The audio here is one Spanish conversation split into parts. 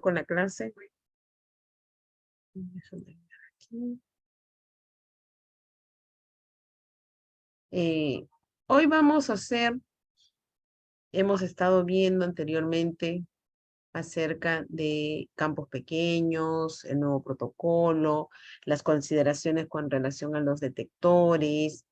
con la clase. Déjame ver aquí. Hoy vamos a hacer, hemos estado viendo anteriormente acerca de campos pequeños, el nuevo protocolo, las consideraciones con relación a los detectores.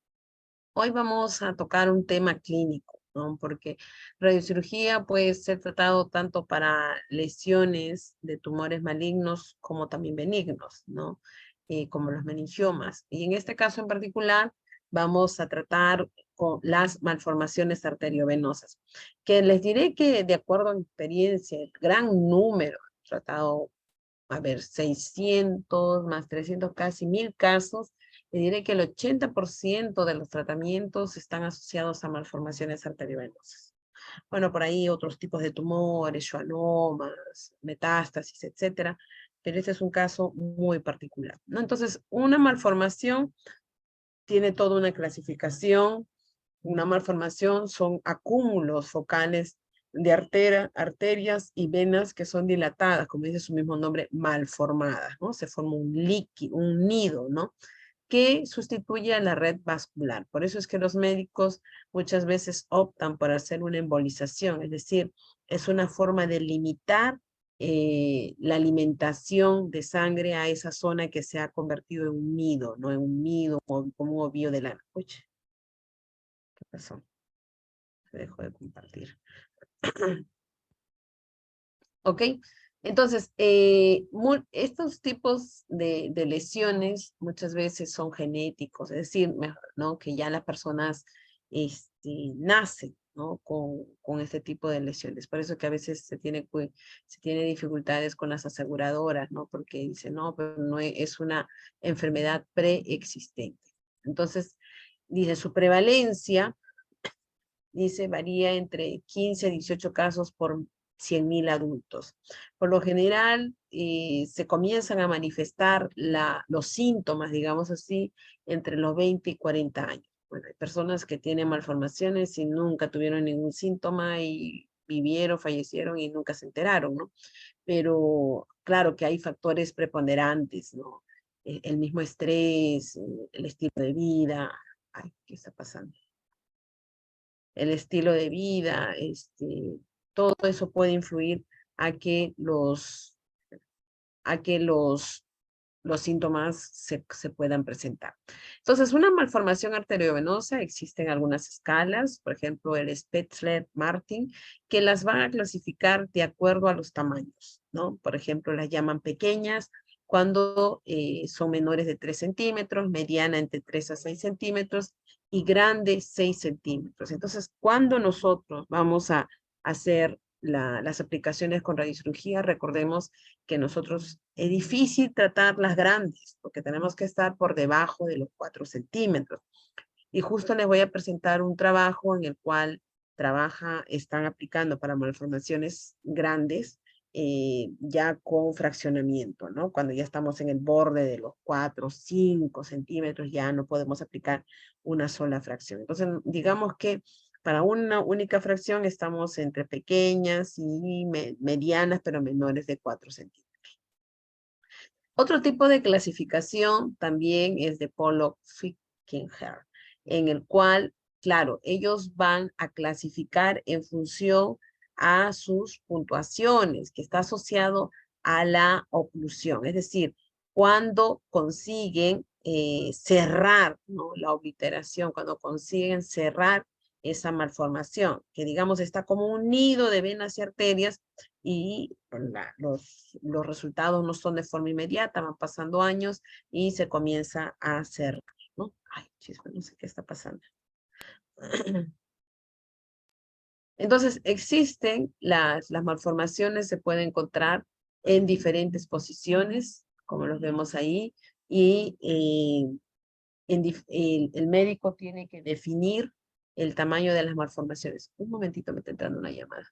Hoy vamos a tocar un tema clínico, ¿no? Porque radiocirugía puede ser tratado tanto para lesiones de tumores malignos como también benignos, ¿no? Como los meningiomas. Y en este caso en particular vamos a tratar con las malformaciones arteriovenosas, que les diré que de acuerdo a mi experiencia, el gran número, tratado, a ver, 600 más 300, casi 1000 casos, le diré que el 80% de los tratamientos están asociados a malformaciones arteriovenosas. Bueno, por ahí otros tipos de tumores, schwannomas, metástasis, etcétera, pero este es un caso muy particular, ¿no? Entonces, una malformación tiene toda una clasificación. Una malformación son acúmulos focales de arterias y venas que son dilatadas, como dice su mismo nombre, malformadas, ¿no? Se forma un líquido, un nido, ¿no? Que sustituye a la red vascular. Por eso es que los médicos muchas veces optan por hacer una embolización, es decir, es una forma de limitar la alimentación de sangre a esa zona que se ha convertido en un nido, ¿no? En un nido como un ovillo de lana. Uy, ¿qué pasó? Se dejó de compartir. ¿Ok? Entonces, estos tipos de lesiones muchas veces son genéticos, es decir, ¿no? Que ya las personas nacen, ¿no? Con este tipo de lesiones. Por eso que a veces se tiene dificultades con las aseguradoras, ¿no? Porque dicen, no, pero no es una enfermedad preexistente. Entonces, dice, su prevalencia dice, varía entre 15 a 18 casos por 100.000 adultos. Por lo general, se comienzan a manifestar los síntomas, digamos así, entre los 20 y 40 años. Bueno, hay personas que tienen malformaciones y nunca tuvieron ningún síntoma y vivieron, fallecieron y nunca se enteraron, ¿no? Pero claro que hay factores preponderantes, ¿no? El mismo estrés, el estilo de vida. Ay, ¿qué está pasando? El estilo de vida, todo eso puede influir a que los síntomas se puedan presentar. Entonces, una malformación arteriovenosa, existen algunas escalas, por ejemplo, el Spetzler-Martin, que las van a clasificar de acuerdo a los tamaños, ¿no? Por ejemplo, las llaman pequeñas cuando son menores de 3 centímetros, mediana entre 3 a 6 centímetros y grande 6 centímetros. Entonces, cuando nosotros vamos a hacer las aplicaciones con radiocirugía, recordemos que nosotros es difícil tratar las grandes, porque tenemos que estar por debajo de los 4 centímetros. Y justo les voy a presentar un trabajo en el cual están aplicando para malformaciones grandes, ya con fraccionamiento, ¿no? Cuando ya estamos en el borde de los 4, 5 centímetros, ya no podemos aplicar una sola fracción. Entonces, digamos que para una única fracción estamos entre pequeñas y medianas, pero menores de 4 centímetros. Otro tipo de clasificación también es de Pollock-Fickinger, en el cual, claro, ellos van a clasificar en función a sus puntuaciones, que está asociado a la oclusión, es decir, cuando consiguen cerrar, ¿no? La obliteración, cuando consiguen cerrar esa malformación, que digamos está como un nido de venas y arterias y los resultados no son de forma inmediata, van pasando años y se comienza a hacer, ¿no? Ay, chisme, no sé qué está pasando. Entonces, existen las malformaciones, se pueden encontrar en diferentes posiciones, como los vemos ahí, y el médico tiene que definir el tamaño de las malformaciones. Un momentito, me está entrando una llamada.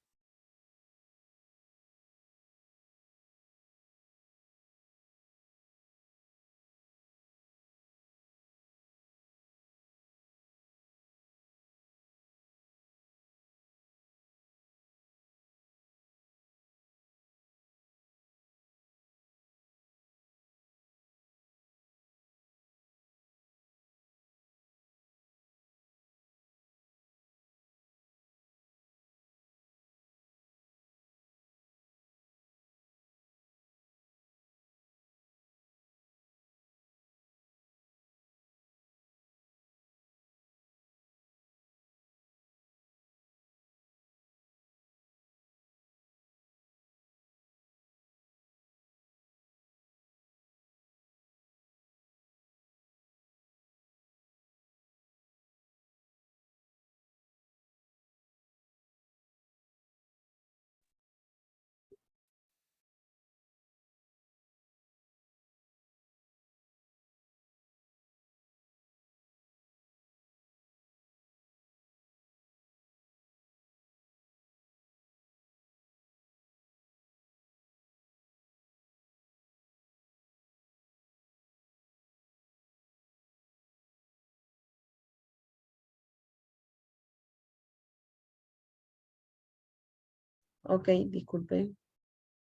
Ok, disculpe.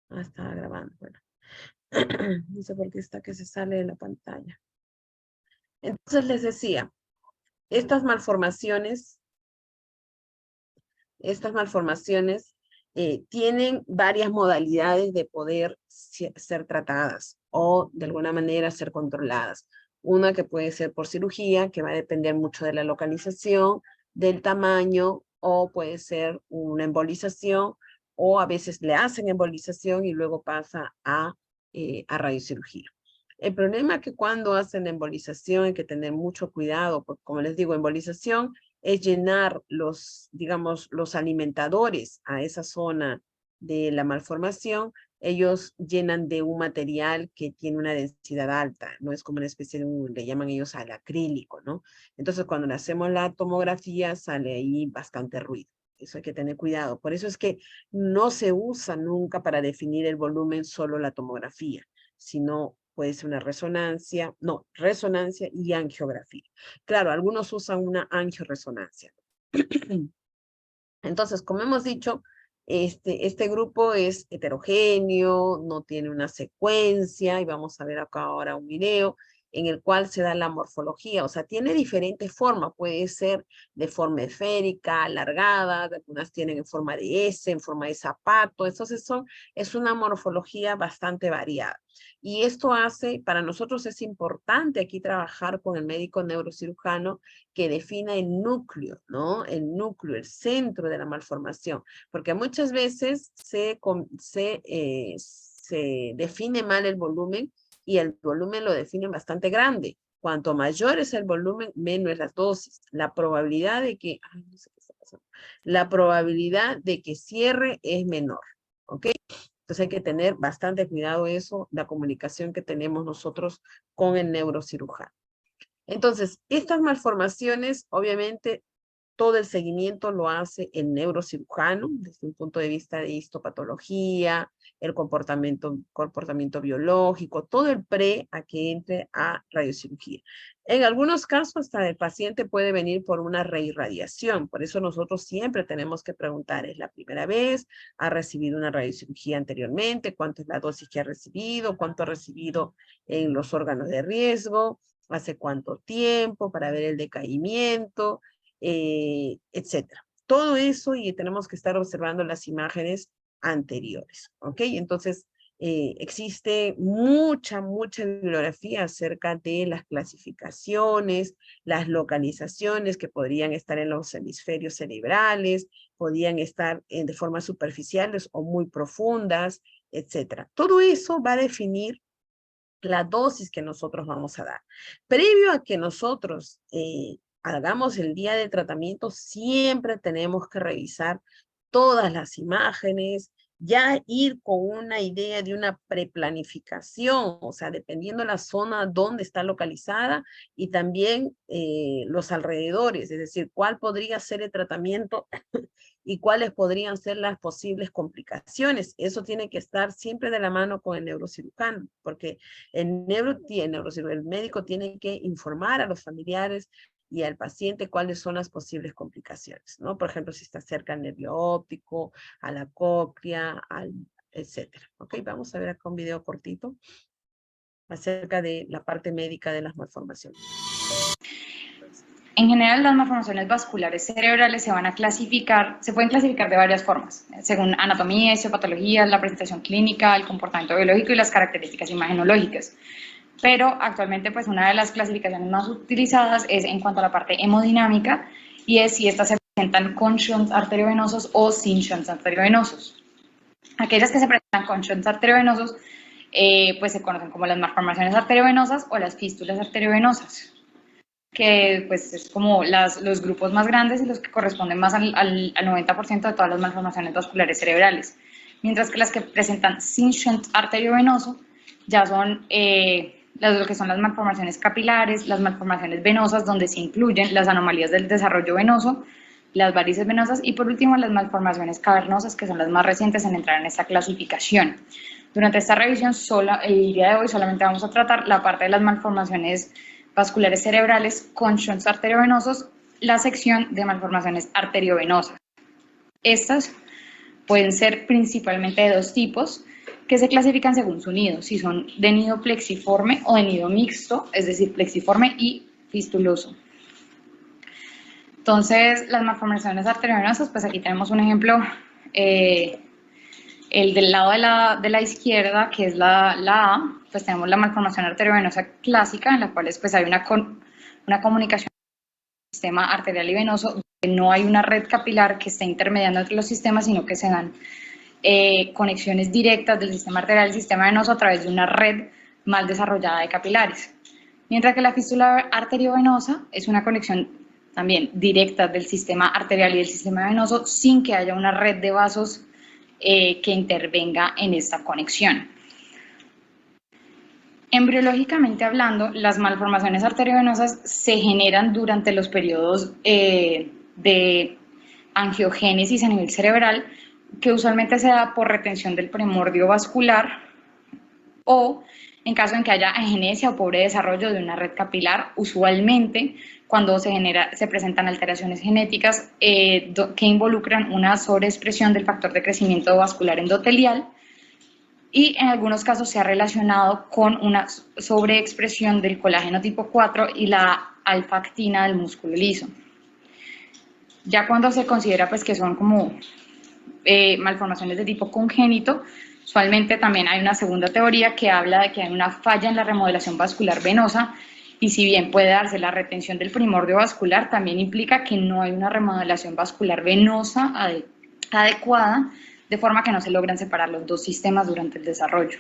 Ah, estaba grabando. Bueno, no sé por qué está que se sale de la pantalla. Entonces les decía, estas malformaciones tienen varias modalidades de poder ser tratadas o de alguna manera ser controladas. Una que puede ser por cirugía, que va a depender mucho de la localización, del tamaño, o puede ser una embolización, o a veces le hacen embolización y luego pasa a radiocirugía. El problema es que cuando hacen embolización hay que tener mucho cuidado, porque como les digo, embolización es llenar digamos, los alimentadores a esa zona de la malformación. Ellos llenan de un material que tiene una densidad alta, no es como una especie de le llaman ellos al acrílico, ¿no? Entonces, cuando le hacemos la tomografía, sale ahí bastante ruido. Eso hay que tener cuidado. Por eso es que no se usa nunca para definir el volumen solo la tomografía, sino puede ser una resonancia, no, resonancia y angiografía. Claro, algunos usan una angioresonancia. Entonces, como hemos dicho, este grupo es heterogéneo, no tiene una secuencia, y vamos a ver acá ahora un video en el cual se da la morfología, o sea, tiene diferentes formas, puede ser de forma esférica, alargada, algunas tienen en forma de S, en forma de zapato, entonces es una morfología bastante variada. Y esto hace, para nosotros es importante aquí trabajar con el médico neurocirujano que defina el núcleo, ¿no? El núcleo, el centro de la malformación, porque muchas veces se define mal el volumen y el volumen lo definen bastante grande. Cuanto mayor es el volumen, menos las dosis. La probabilidad de que, ay, no sé qué está pasando, la probabilidad de que cierre es menor, ¿ok? Entonces hay que tener bastante cuidado eso, la comunicación que tenemos nosotros con el neurocirujano. Entonces, estas malformaciones, obviamente, todo el seguimiento lo hace el neurocirujano desde un punto de vista de histopatología, el comportamiento biológico, todo el pre a que entre a radiocirugía. En algunos casos, hasta el paciente puede venir por una reirradiación. Por eso nosotros siempre tenemos que preguntar, ¿es la primera vez? ¿Ha recibido una radiocirugía anteriormente? ¿Cuánto es la dosis que ha recibido? ¿Cuánto ha recibido en los órganos de riesgo? ¿Hace cuánto tiempo? Para ver el decaimiento, etcétera. Todo eso, y tenemos que estar observando las imágenes anteriores, ¿ok? Entonces, existe mucha bibliografía acerca de las clasificaciones, las localizaciones que podrían estar en los hemisferios cerebrales, podrían estar de formas superficiales o muy profundas, etcétera. Todo eso va a definir la dosis que nosotros vamos a dar. Previo a que nosotros hagamos el día de tratamiento, siempre tenemos que revisar todas las imágenes, ya ir con una idea de una preplanificación, o sea, dependiendo la zona donde está localizada y también los alrededores, es decir, cuál podría ser el tratamiento y cuáles podrían ser las posibles complicaciones. Eso tiene que estar siempre de la mano con el neurocirujano, porque el médico tiene que informar a los familiares y al paciente cuáles son las posibles complicaciones, ¿no? Por ejemplo, si está cerca al nervio óptico, a la cóclea, etcétera. Ok, vamos a ver acá un video cortito acerca de la parte médica de las malformaciones. En general, las malformaciones vasculares cerebrales se pueden clasificar de varias formas, según anatomía, histopatología, la presentación clínica, el comportamiento biológico y las características imagenológicas. Pero actualmente, pues una de las clasificaciones más utilizadas es en cuanto a la parte hemodinámica, y es si estas se presentan con shunts arteriovenosos o sin shunts arteriovenosos. Aquellas que se presentan con shunts arteriovenosos, pues se conocen como las malformaciones arteriovenosas o las fístulas arteriovenosas, que pues es como los grupos más grandes y los que corresponden más al 90% de todas las malformaciones vasculares cerebrales. Mientras que las que presentan sin shunt arteriovenoso ya son lo que son las malformaciones capilares, las malformaciones venosas, donde se incluyen las anomalías del desarrollo venoso, las varices venosas y por último las malformaciones cavernosas, que son las más recientes en entrar en esta clasificación. Durante esta revisión, el día de hoy solamente vamos a tratar la parte de las malformaciones vasculares cerebrales con shunts arteriovenosos, la sección de malformaciones arteriovenosas. Estas Pueden ser principalmente de dos tipos, que se clasifican según su nido, si son de nido plexiforme o de nido mixto, es decir, plexiforme y fistuloso. Entonces, las malformaciones arteriovenosas, pues aquí tenemos un ejemplo, el del lado de la izquierda, que es la A, pues tenemos la malformación arteriovenosa clásica, en la cual pues hay una comunicación entre el sistema arterial y venoso, donde no hay una red capilar que esté intermediando entre los sistemas, sino que se dan conexiones directas del sistema arterial al sistema venoso a través de una red mal desarrollada de capilares. Mientras que la fístula arteriovenosa es una conexión también directa del sistema arterial y del sistema venoso sin que haya una red de vasos que intervenga en esta conexión. Embriológicamente hablando, las malformaciones arteriovenosas se generan durante los periodos de angiogénesis a nivel cerebral, que usualmente se da por retención del primordio vascular o en caso en que haya agenesia o pobre desarrollo de una red capilar, usualmente cuando se presentan alteraciones genéticas que involucran una sobreexpresión del factor de crecimiento vascular endotelial, y en algunos casos se ha relacionado con una sobreexpresión del colágeno tipo 4 y la alfa-actina del músculo liso. Ya cuando se considera pues que son como malformaciones de tipo congénito, usualmente también hay una segunda teoría que habla de que hay una falla en la remodelación vascular venosa, y si bien puede darse la retención del primordio vascular, también implica que no hay una remodelación vascular venosa adecuada, de forma que no se logran separar los dos sistemas durante el desarrollo.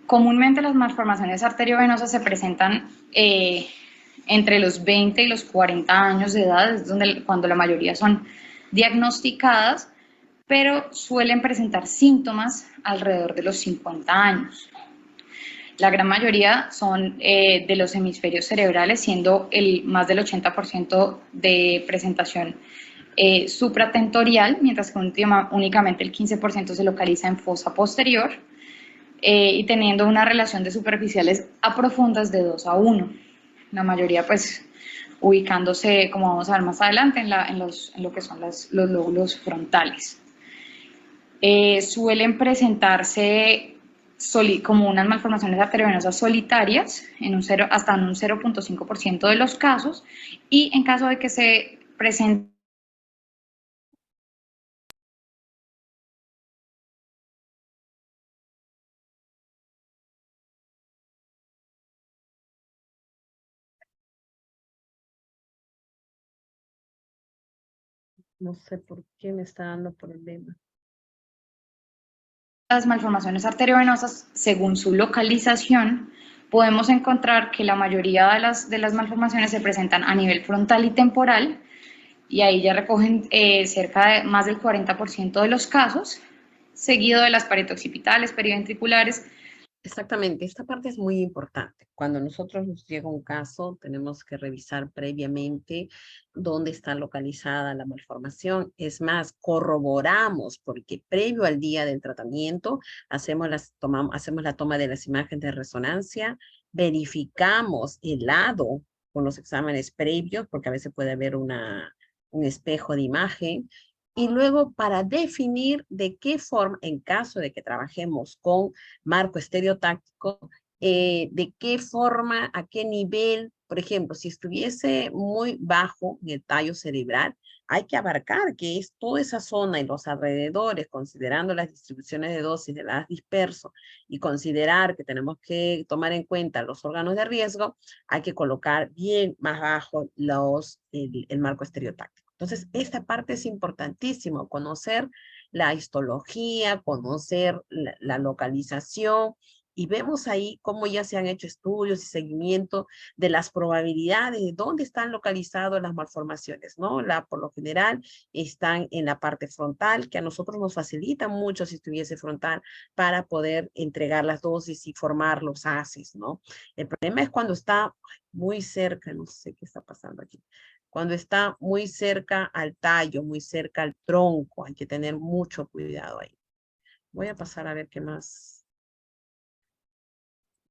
Comúnmente las malformaciones arteriovenosas se presentan entre los 20 y los 40 años de edad, es cuando la mayoría son diagnosticadas, pero suelen presentar síntomas alrededor de los 50 años. La gran mayoría son de los hemisferios cerebrales, siendo más del 80% de presentación supratentorial, mientras que únicamente el 15% se localiza en fosa posterior, y teniendo una relación de superficiales a profundas de 2:1. La mayoría pues ubicándose, como vamos a ver más adelante, en lo que son los lóbulos frontales. Suelen presentarse como unas malformaciones arteriovenosas solitarias hasta en un 0.5% de los casos, y en caso de que se presente No sé por qué me está dando problema. las malformaciones arteriovenosas, según su localización, podemos encontrar que la mayoría de las malformaciones se presentan a nivel frontal y temporal, y ahí ya recogen cerca de más del 40% de los casos, seguido de las paredes occipitales, periventriculares. Exactamente, esta parte es muy importante. Cuando nosotros nos llega un caso, tenemos que revisar previamente dónde está localizada la malformación. Es más, corroboramos, porque previo al día del tratamiento hacemos la toma de las imágenes de resonancia, verificamos el lado con los exámenes previos, porque a veces puede haber un espejo de imagen, y luego para definir de qué forma, en caso de que trabajemos con marco estereotáctico, de qué forma, a qué nivel, por ejemplo, si estuviese muy bajo en el tallo cerebral, hay que abarcar que es toda esa zona y los alrededores, considerando las distribuciones de dosis de las disperso y considerar que tenemos que tomar en cuenta los órganos de riesgo, hay que colocar bien más bajo el marco estereotáctico. Entonces, esta parte es importantísimo, conocer la histología, conocer la localización, y vemos ahí cómo ya se han hecho estudios y seguimiento de las probabilidades de dónde están localizadas las malformaciones, ¿no? Por lo general están en la parte frontal, que a nosotros nos facilita mucho si estuviese frontal para poder entregar las dosis y formar los ACEs, ¿no? El problema es cuando está muy cerca, no sé qué está pasando aquí, cuando está muy cerca al tallo, muy cerca al tronco, hay que tener mucho cuidado ahí. Voy a pasar a ver qué más.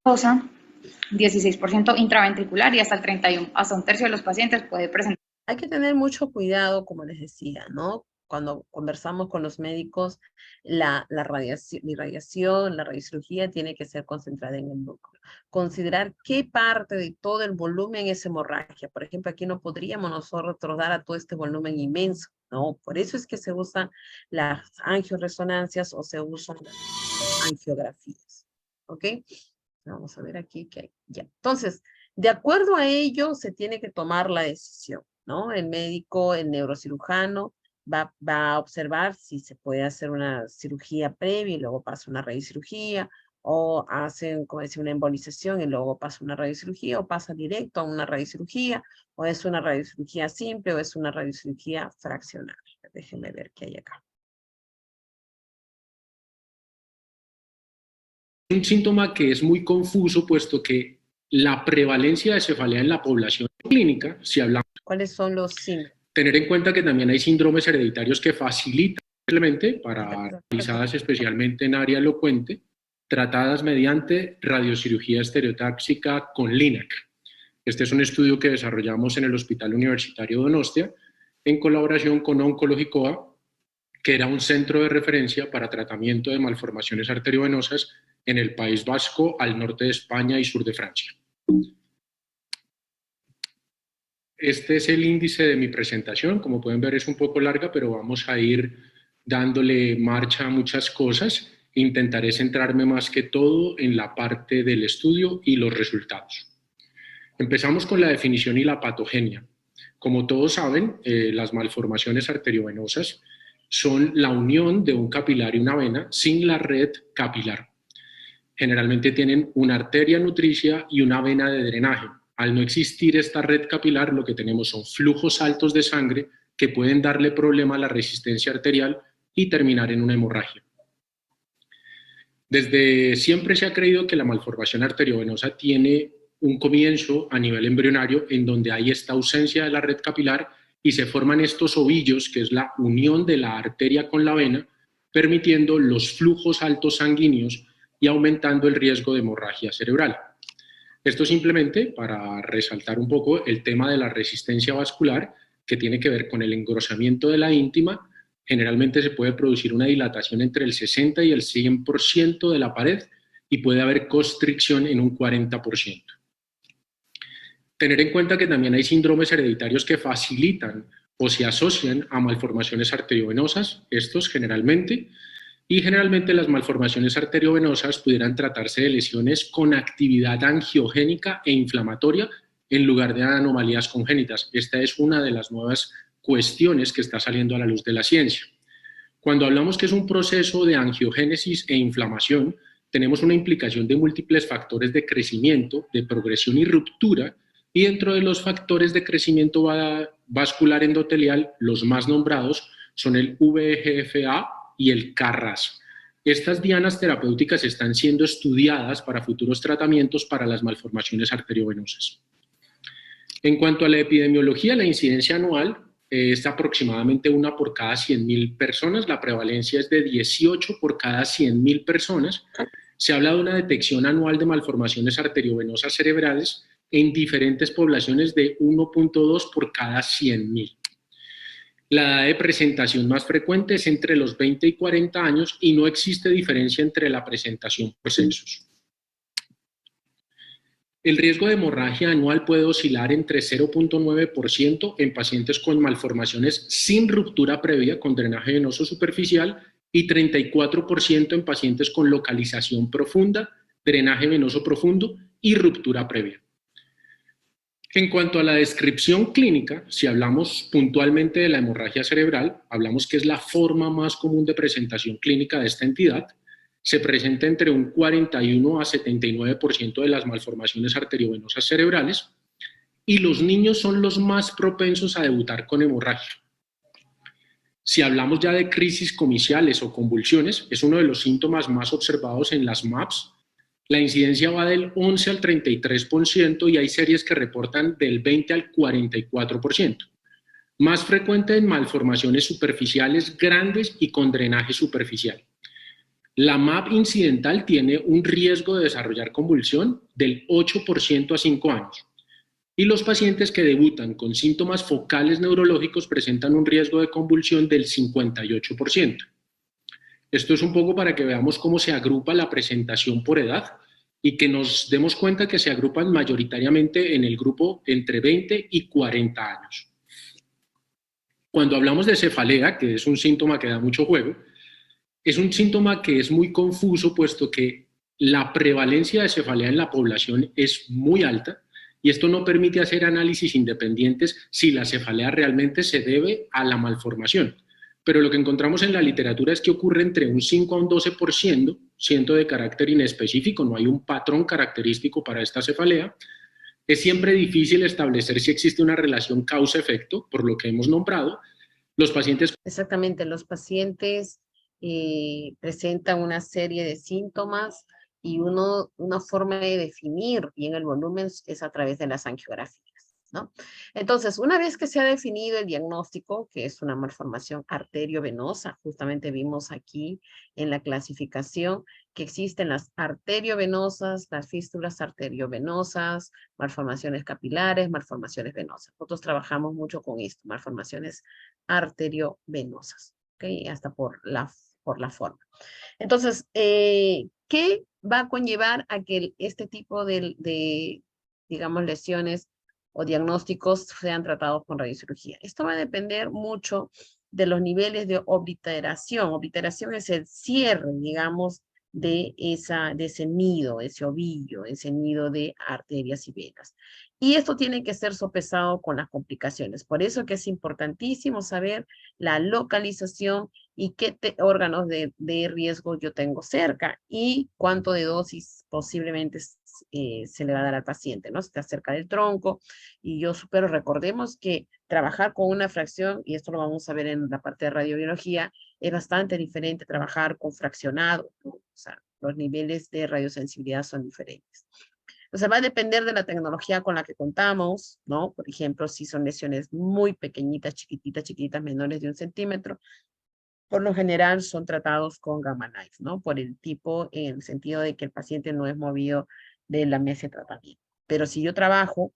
16% intraventricular, y hasta el 31, hasta un tercio de los pacientes puede presentar. Hay que tener mucho cuidado, como les decía, ¿no? cuando conversamos con los médicos, la irradiación, la radiocirugía tiene que ser concentrada en el núcleo. Considerar qué parte de todo el volumen es hemorragia. Por ejemplo, aquí no podríamos nosotros dar a todo este volumen inmenso, ¿no? Por eso es que se usan las angioresonancias o se usan las angiografías, ¿ok? Vamos a ver aquí que hay. Ya. Entonces, de acuerdo a ello, se tiene que tomar la decisión, ¿no? El médico, el neurocirujano, va a observar si se puede hacer una cirugía previa y luego pasa una radiocirugía, o hacen, como decía, una embolización y luego pasa una radiocirugía, o pasa directo a una radiocirugía, o es una radiocirugía simple, o es una radiocirugía fraccionada. Déjenme ver qué hay acá. Un síntoma que es muy confuso, puesto que la prevalencia de cefalea en la población clínica, si hablamos... ¿Cuáles son los síndromes? Tener en cuenta que también hay síndromes hereditarios que facilitan simplemente para realizadas especialmente en área elocuente, tratadas mediante radiocirugía estereotáxica con LINAC. Este es un estudio que desarrollamos en el Hospital Universitario Donostia en colaboración con Oncológicoa, que era un centro de referencia para tratamiento de malformaciones arteriovenosas en el País Vasco, al norte de España y sur de Francia. Este es el índice de mi presentación. Como pueden ver, es un poco larga, pero vamos a ir dándole marcha a muchas cosas. Intentaré centrarme más que todo en la parte del estudio y los resultados. Empezamos con la definición y la patogenia. Como todos saben, las malformaciones arteriovenosas son la unión de un capilar y una vena sin la red capilar. Generalmente tienen una arteria nutricia y una vena de drenaje. Al no existir esta red capilar, lo que tenemos son flujos altos de sangre que pueden darle problema a la resistencia arterial y terminar en una hemorragia. Desde siempre se ha creído que la malformación arteriovenosa tiene un comienzo a nivel embrionario en donde hay esta ausencia de la red capilar y se forman estos ovillos, que es la unión de la arteria con la vena, permitiendo los flujos altos sanguíneos y aumentando el riesgo de hemorragia cerebral. Esto simplemente para resaltar un poco el tema de la resistencia vascular, que tiene que ver con el engrosamiento de la íntima. Generalmente se puede producir una dilatación entre el 60 y el 100% de la pared y puede haber constricción en un 40%. Tener en cuenta que también hay síndromes hereditarios que facilitan o se asocian a malformaciones arteriovenosas, estos generalmente, y generalmente las malformaciones arteriovenosas pudieran tratarse de lesiones con actividad angiogénica e inflamatoria en lugar de anomalías congénitas. Esta es una de las nuevas cuestiones que está saliendo a la luz de la ciencia. Cuando hablamos que es un proceso de angiogénesis e inflamación, tenemos una implicación de múltiples factores de crecimiento, de progresión y ruptura, y dentro de los factores de crecimiento vascular endotelial, los más nombrados son el VEGF-A y el KRAS. Estas dianas terapéuticas están siendo estudiadas para futuros tratamientos para las malformaciones arteriovenosas. En cuanto a la epidemiología, la incidencia anual es aproximadamente 1 por cada 100.000 personas, la prevalencia es de 18 por cada 100.000 personas. Se habla de una detección anual de malformaciones arteriovenosas cerebrales en diferentes poblaciones de 1.2 por cada 100.000. La edad de presentación más frecuente es entre los 20 y 40 años y no existe diferencia entre la presentación por sexos. El riesgo de hemorragia anual puede oscilar entre 0.9% en pacientes con malformaciones sin ruptura previa con drenaje venoso superficial y 34% en pacientes con localización profunda, drenaje venoso profundo y ruptura previa. En cuanto a la descripción clínica, si hablamos puntualmente de la hemorragia cerebral, hablamos que es la forma más común de presentación clínica de esta entidad. Se presenta entre un 41 a 79% de las malformaciones arteriovenosas cerebrales y los niños son los más propensos a debutar con hemorragia. Si hablamos ya de crisis comiciales o convulsiones, es uno de los síntomas más observados en las MAPS. La incidencia va del 11 al 33% y hay series que reportan del 20 al 44%. Más frecuente en malformaciones superficiales grandes y con drenaje superficial. La MAP incidental tiene un riesgo de desarrollar convulsión del 8% a 5 años. Y los pacientes que debutan con síntomas focales neurológicos presentan un riesgo de convulsión del 58%. Esto es un poco para que veamos cómo se agrupa la presentación por edad y que nos demos cuenta que se agrupan mayoritariamente en el grupo entre 20 y 40 años. Cuando hablamos de cefalea, que es un síntoma que da mucho juego, es un síntoma que es muy confuso, puesto que la prevalencia de cefalea en la población es muy alta y esto no permite hacer análisis independientes si la cefalea realmente se debe a la malformación. Pero lo que encontramos en la literatura es que ocurre entre un 5 a un 12% de carácter inespecífico, no hay un patrón característico para esta cefalea. Es siempre difícil establecer si existe una relación causa-efecto, por lo que hemos nombrado. Los pacientes... Exactamente, los pacientes presentan una serie de síntomas y una forma de definir bien el volumen es a través de las angiografías, ¿no? Entonces, una vez que se ha definido el diagnóstico, que es una malformación arteriovenosa, justamente vimos aquí en la clasificación que existen las arteriovenosas, las fístulas arteriovenosas, malformaciones capilares, malformaciones venosas. Nosotros trabajamos mucho con esto, malformaciones arteriovenosas, ¿ok? Hasta por la forma. Entonces, ¿qué va a conllevar a que este tipo de, digamos, lesiones o diagnósticos sean tratados con radiocirugía? Esto va a depender mucho de los niveles de obliteración. Obliteración es el cierre, digamos, de ese nido, ese ovillo, ese nido de arterias y venas. Y esto tiene que ser sopesado con las complicaciones. Por eso que es importantísimo saber la localización y qué órganos de riesgo yo tengo cerca y cuánto de dosis posiblemente se le va a dar al paciente, ¿no? Si está cerca del tronco y pero recordemos que trabajar con una fracción, y esto lo vamos a ver en la parte de radiobiología, es bastante diferente trabajar con fraccionado, ¿no? O sea, los niveles de radiosensibilidad son diferentes. Entonces va a depender de la tecnología con la que contamos, ¿no? Por ejemplo, si son lesiones muy pequeñitas, chiquititas, menores de 1 centímetro, por lo general son tratados con Gamma Knife, ¿no? Por el tipo, en el sentido de que el paciente no es movido de la mesa de tratamiento. Pero si yo trabajo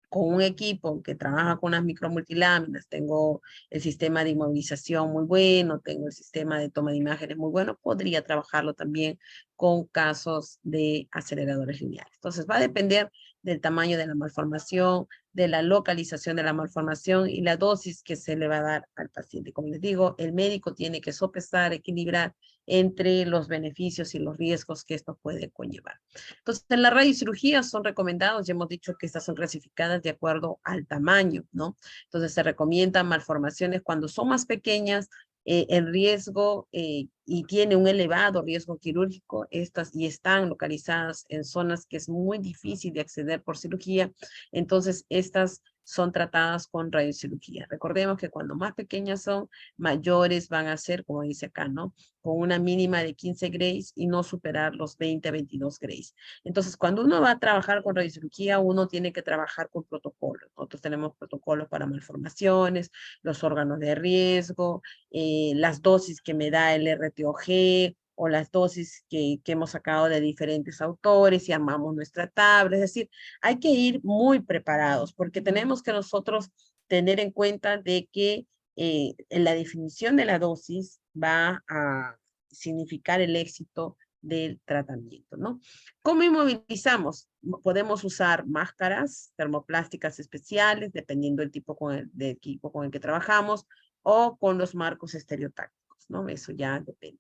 con un equipo que trabaja con las micromultiláminas, tengo el sistema de inmovilización muy bueno, tengo el sistema de toma de imágenes muy bueno, podría trabajarlo también con casos de aceleradores lineales. Entonces va a depender del tamaño de la malformación, de la localización de la malformación y la dosis que se le va a dar al paciente. Como les digo, el médico tiene que sopesar, equilibrar entre los beneficios y los riesgos que esto puede conllevar. Entonces, en la radiocirugía son recomendados, ya hemos dicho que estas son clasificadas de acuerdo al tamaño, ¿no? Entonces, se recomiendan malformaciones cuando son más pequeñas, el riesgo y tiene un elevado riesgo quirúrgico, y están localizadas en zonas que es muy difícil de acceder por cirugía, entonces estas son tratadas con radiocirugía. Recordemos que cuando más pequeñas son, mayores van a ser, como dice acá, ¿no? Con una mínima de 15 grays y no superar los 20 a 22 grays. Entonces, cuando uno va a trabajar con radiocirugía, uno tiene que trabajar con protocolos. Nosotros tenemos protocolos para malformaciones, los órganos de riesgo, las dosis que me da el RTOG, o las dosis que hemos sacado de diferentes autores y armamos nuestra tabla. Es decir, hay que ir muy preparados porque tenemos que nosotros tener en cuenta de que en la definición de la dosis va a significar el éxito del tratamiento, ¿no? ¿Cómo inmovilizamos? Podemos usar máscaras termoplásticas especiales, dependiendo del tipo de equipo con el que trabajamos, o con los marcos estereotácticos, ¿no? Eso ya depende.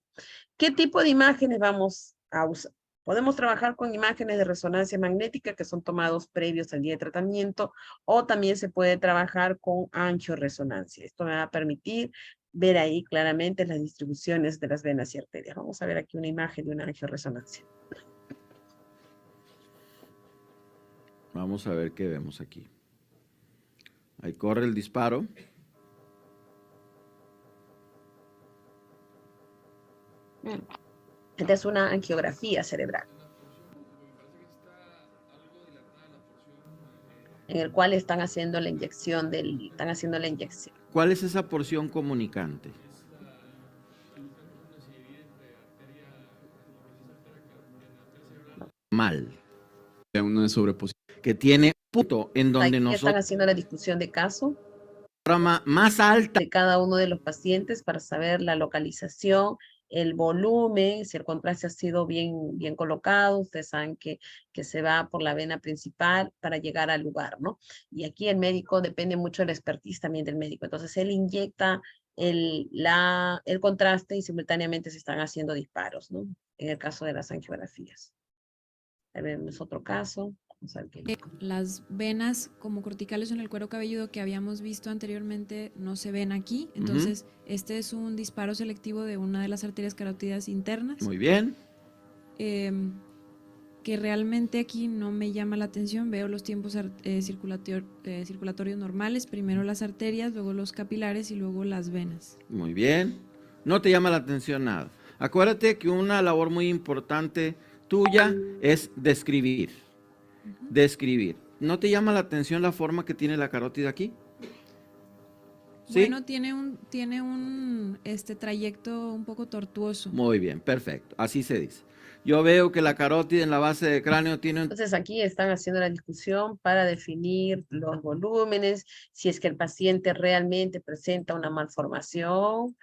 ¿Qué tipo de imágenes vamos a usar? Podemos trabajar con imágenes de resonancia magnética que son tomados previos al día de tratamiento, o también se puede trabajar con angioresonancia. Esto me va a permitir ver ahí claramente las distribuciones de las venas y arterias. Vamos a ver aquí una imagen de una angioresonancia. Vamos a ver qué vemos aquí. Ahí corre el disparo. Esta es una angiografía cerebral, en el cual están haciendo la inyección ¿Cuál es esa porción comunicante? Mal. Una sobreposición. Que tiene punto en donde Aquí están nosotros, haciendo la discusión de caso más alta, de cada uno de los pacientes para saber la localización, el volumen, si el contraste ha sido bien colocado. Ustedes saben que se va por la vena principal para llegar al lugar, ¿no? Y aquí el médico depende mucho del expertise también del médico. Entonces él inyecta el contraste y simultáneamente se están haciendo disparos, ¿no? En el caso de las angiografías. Ahí vemos otro caso. Vamos a ver qué... Las venas como corticales en el cuero cabelludo que habíamos visto anteriormente no se ven aquí. Entonces, este es un disparo selectivo de una de las arterias carótidas internas. Muy bien. Que realmente aquí no me llama la atención. Veo los tiempos circulatorios normales. Primero las arterias, luego los capilares y luego las venas. Muy bien. No te llama la atención nada. Acuérdate que una labor muy importante tuya es describir. Describir. ¿No te llama la atención la forma que tiene la carótida aquí? ¿Sí? Bueno, tiene un trayecto un poco tortuoso. Muy bien, perfecto. Así se dice. Yo veo que la carótida en la base de cráneo tiene un... Entonces aquí están haciendo la discusión para definir los volúmenes, si es que el paciente realmente presenta una malformación,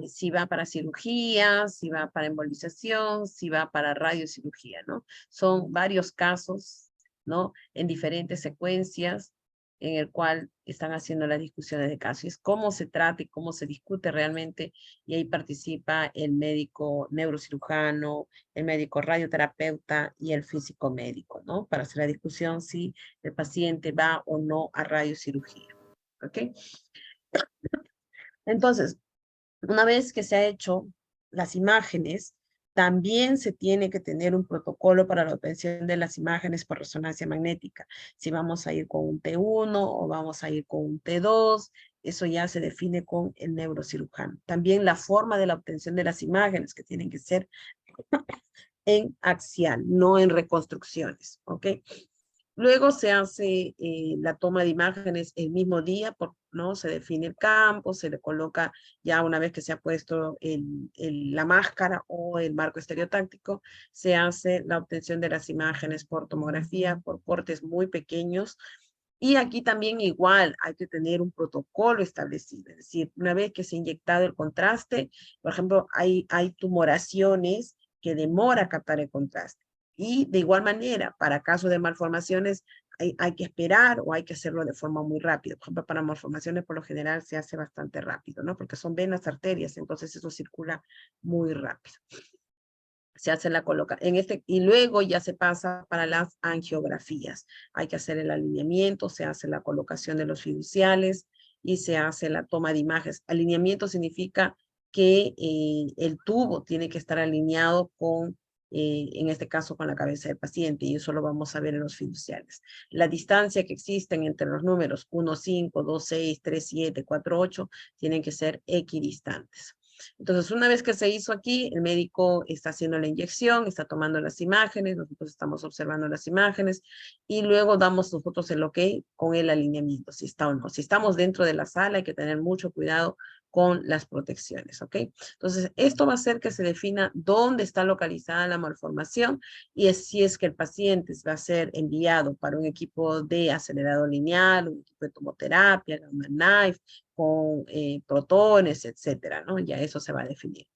si va para cirugía, si va para embolización, si va para radiocirugía, ¿no? Son varios casos, ¿no? En diferentes secuencias en el cual están haciendo las discusiones de casos. Es cómo se trata y cómo se discute realmente, y ahí participa el médico neurocirujano, el médico radioterapeuta y el físico médico, ¿no? Para hacer la discusión si el paciente va o no a radiocirugía, ¿ok? Entonces, una vez que se ha hecho las imágenes, también se tiene que tener un protocolo para la obtención de las imágenes por resonancia magnética. Si vamos a ir con un T1 o vamos a ir con un T2, eso ya se define con el neurocirujano. También la forma de la obtención de las imágenes, que tienen que ser en axial, no en reconstrucciones, ¿ok? Luego se hace la toma de imágenes el mismo día, ¿no? Se define el campo, se le coloca ya una vez que se ha puesto la máscara o el marco estereotáctico, se hace la obtención de las imágenes por tomografía, por cortes muy pequeños. Y aquí también igual hay que tener un protocolo establecido, es decir, una vez que se ha inyectado el contraste, por ejemplo, hay tumoraciones que demora captar el contraste. Y de igual manera, para casos de malformaciones, hay que esperar o hay que hacerlo de forma muy rápida. Por ejemplo, para malformaciones por lo general se hace bastante rápido, ¿no? Porque son venas, arterias, entonces eso circula muy rápido. Se hace la colocación, y luego ya se pasa para las angiografías. Hay que hacer el alineamiento, se hace la colocación de los fiduciales y se hace la toma de imágenes. Alineamiento significa que el tubo tiene que estar alineado con, en este caso, con la cabeza del paciente, y eso lo vamos a ver en los fiduciales. La distancia que existen entre los números 1, 5, 2, 6, 3, 7, 4, 8, tienen que ser equidistantes. Entonces, una vez que se hizo aquí, el médico está haciendo la inyección, está tomando las imágenes, nosotros estamos observando las imágenes, y luego damos nosotros el ok con el alineamiento, si está o no. Si estamos dentro de la sala, hay que tener mucho cuidado con las protecciones, ¿ok? Entonces, esto va a hacer que se defina dónde está localizada la malformación, y si es que el paciente va a ser enviado para un equipo de acelerado lineal, un equipo de tomoterapia, gamma knife, con protones, etcétera, ¿no? Ya eso se va a definir.